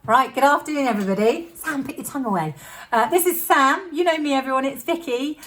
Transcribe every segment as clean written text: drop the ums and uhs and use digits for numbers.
Right, good afternoon everybody. Sam, put your tongue away. This is Sam. You know me, everyone. It's Vicky.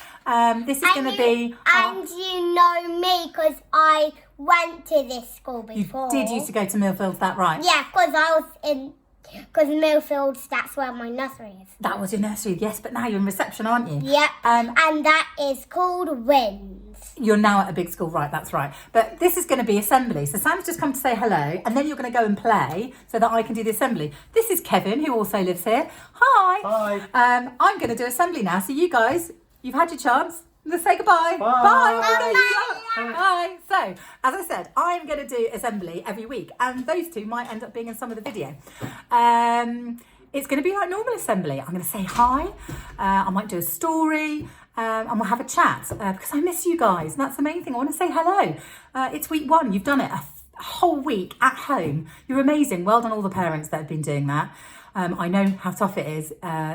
This is going to be... And you know me because I went to this school before. You did used to go to Millfields, that right? Yeah, because I was in... Because Millfields, that's where my nursery is. That was your nursery, yes, but now you're in reception, aren't you? Yep, and that is called Wins. You're now at a big school, right, that's right. But this is going to be assembly. So Sam's just come to say hello, and then you're going to go and play so that I can do the assembly. This is Kevin, who also lives here. Hi. Hi. I'm going to do assembly now. So you guys, you've had your chance. Let's say goodbye. Bye. Bye. So, as I said, I'm going to do assembly every week, and those two might end up being in some of the video. It's going to be like normal assembly. I'm going to say hi. I might do a story. And we'll have a chat because I miss you guys. And that's the main thing. I want to say hello. It's week 1. You've done it a whole week at home. You're amazing. Well done all the parents that have been doing that. I know how tough it is,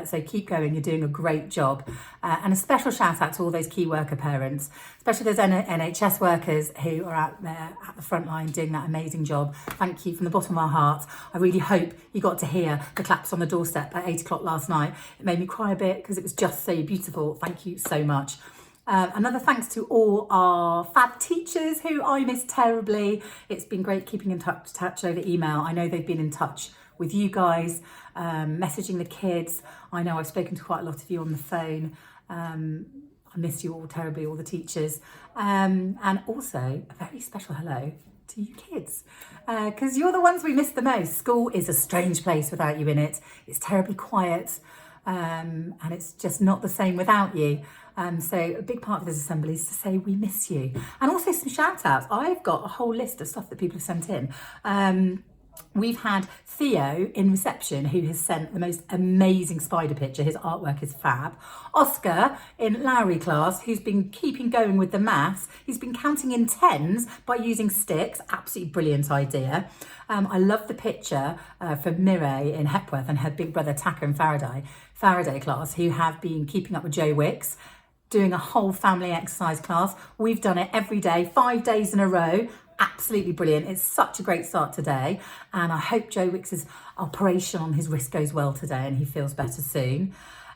so keep going. You're doing a great job. And a special shout out to all those key worker parents, especially those NHS workers who are out there at the front line doing that amazing job. Thank you from the bottom of our hearts. I really hope you got to hear the claps on the doorstep at 8 o'clock last night. It made me cry a bit because it was just so beautiful. Thank you so much. Another thanks to all our fab teachers who I miss terribly. It's been great keeping in touch over email. I know they've been in touch with you guys, messaging the kids. I know I've spoken to quite a lot of you on the phone. I miss you all terribly, all the teachers. And also a very special hello to you kids, because you're the ones we miss the most. School is a strange place without you in it. It's terribly quiet, and it's just not the same without you. So a big part of this assembly is to say we miss you. And also some shout outs. I've got a whole list of stuff that people have sent in. We've had Theo in reception who has sent the most amazing spider picture. His artwork is fab. Oscar in Lowry class, who's been keeping going with the maths. He's been counting in tens by using sticks. Absolutely brilliant idea. I love the picture from Mireille in Hepworth and her big brother Taka in Faraday class, who have been keeping up with Joe Wicks, doing a whole family exercise class. We've done it every day, 5 days in a row. Absolutely brilliant. It's such a great start today, and I hope Joe Wicks's operation on his wrist goes well today and he feels better soon.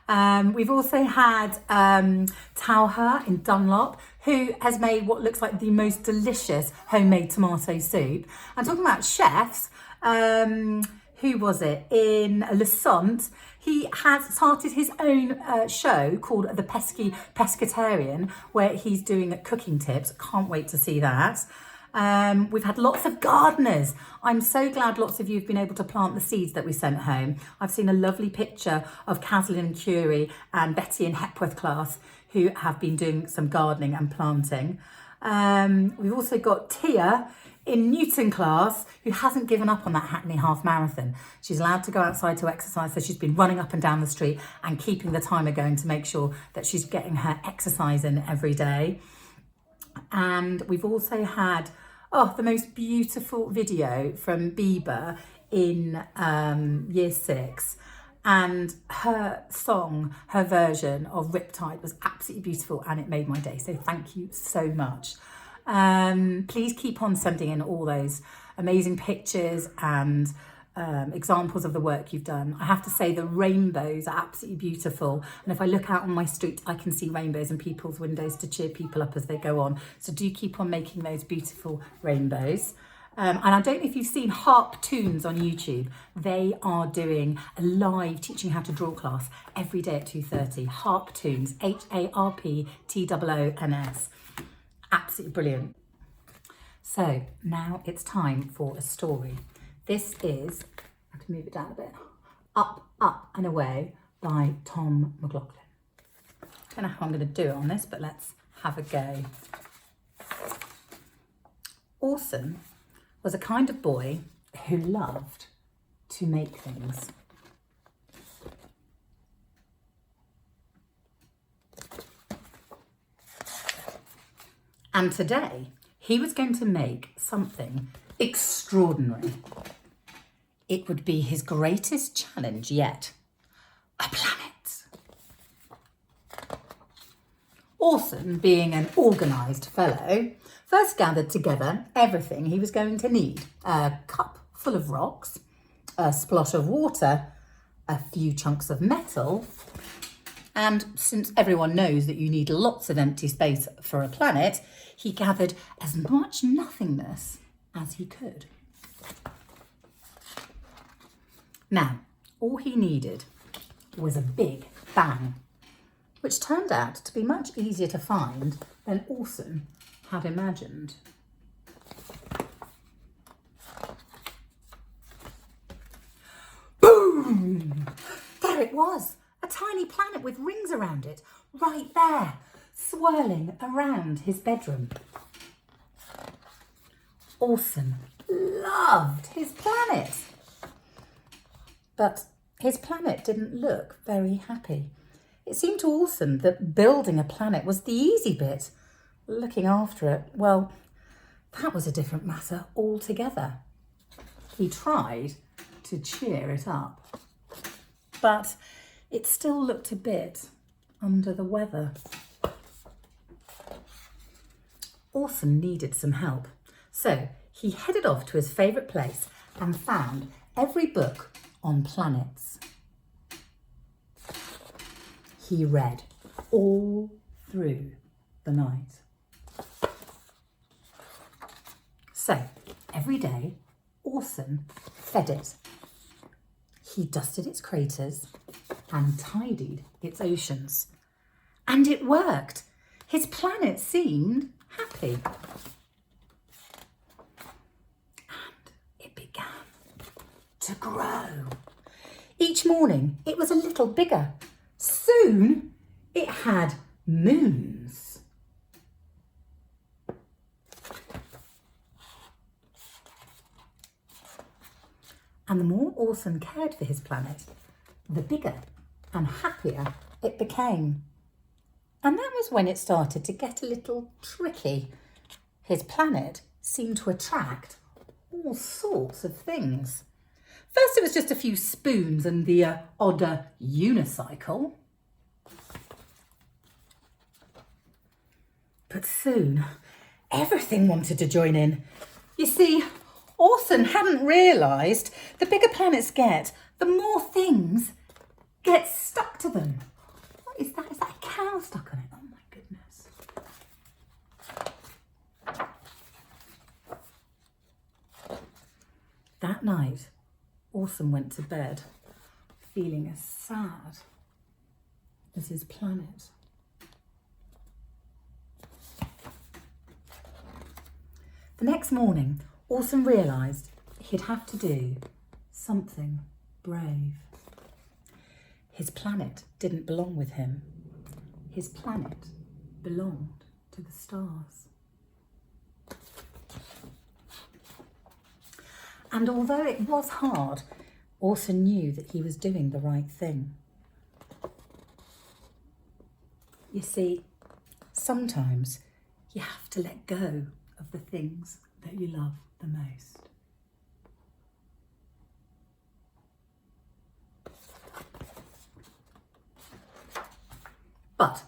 We've also had Tauha in Dunlop, who has made what looks like the most delicious homemade tomato soup. And talking about chefs, who was it? In Lasont, he has started his own show called The Pesky Pescatarian, where he's doing cooking tips. Can't wait to see that. We've had lots of gardeners. I'm so glad lots of you have been able to plant the seeds that we sent home. I've seen a lovely picture of Caslin and Curie and Betty in Hepworth class who have been doing some gardening and planting. We've also got Tia in Newton class who hasn't given up on that Hackney half marathon. She's allowed to go outside to exercise, so she's been running up and down the street and keeping the timer going to make sure that she's getting her exercise in every day. And we've also had the most beautiful video from Bieber in year 6, and her song, her version of Riptide was absolutely beautiful and it made my day, so thank you so much. Please keep on sending in all those amazing pictures and examples of the work you've done. I have to say the rainbows are absolutely beautiful, and if I look out on my street I can see rainbows in people's windows to cheer people up as they go on, so do keep on making those beautiful rainbows. And I don't know if you've seen Harp Tunes on YouTube. They are doing a live teaching how to draw class every day at 2:30. Harp Tunes, HARPTOONS. Absolutely brilliant. So now it's time for a story. This is, I have to move it down a bit, Up, Up and Away by Tom McLaughlin. I don't know how I'm going to do it on this, but let's have a go. Orson was a kind of boy who loved to make things. And today, he was going to make something extraordinary. It would be his greatest challenge yet. A planet. Orson, being an organised fellow, first gathered together everything he was going to need. A cup full of rocks, a splot of water, a few chunks of metal, and since everyone knows that you need lots of empty space for a planet, he gathered as much nothingness as he could. Now, all he needed was a big bang, which turned out to be much easier to find than Orson had imagined. Boom! There it was, a tiny planet with rings around it, right there, swirling around his bedroom. Orson loved his planet. But his planet didn't look very happy. It seemed to Orson that building a planet was the easy bit. Looking after it, well, that was a different matter altogether. He tried to cheer it up, but it still looked a bit under the weather. Orson needed some help, so he headed off to his favourite place and found every book on planets. He read all through the night. So every day, Orson fed it. He dusted its craters and tidied its oceans. And it worked. His planet seemed happy. And it began to grow. Each morning, it was a little bigger. Soon, it had moons. And the more Orson cared for his planet, the bigger and happier it became. And that was when it started to get a little tricky. His planet seemed to attract all sorts of things. First, it was just a few spoons and the odd unicycle. But soon, everything wanted to join in. You see, Orson hadn't realised the bigger planets get, the more things get stuck to them. What is that? Is that a cow stuck on it? Oh my goodness. That night, Orson went to bed feeling as sad as his planet. The next morning, Orson realised he'd have to do something brave. His planet didn't belong with him. His planet belonged to the stars. And although it was hard, Orson knew that he was doing the right thing. You see, sometimes you have to let go of the things that you love the most. But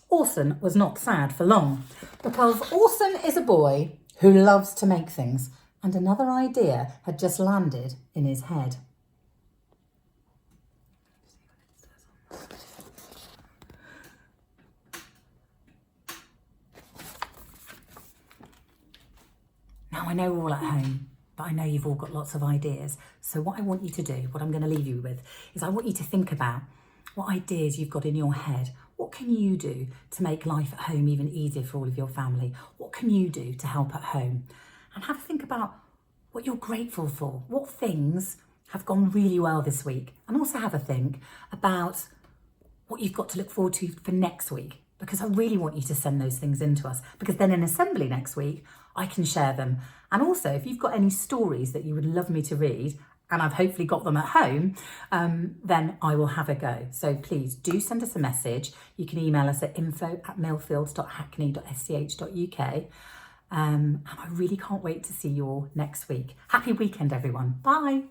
Orson was not sad for long, because Orson is a boy who loves to make things, and another idea had just landed in his head. Now, I know we're all at home, but I know you've all got lots of ideas. So what I want you to do, what I'm going to leave you with, is I want you to think about what ideas you've got in your head. What can you do to make life at home even easier for all of your family? What can you do to help at home? And have a think about what you're grateful for. What things have gone really well this week? And also have a think about what you've got to look forward to for next week, because I really want you to send those things in to us, because then in assembly next week, I can share them. And also, if you've got any stories that you would love me to read, and I've hopefully got them at home, then I will have a go. So please do send us a message. You can email us at info@millfields.hackney.sch.uk. And I really can't wait to see you all next week. Happy weekend, everyone. Bye.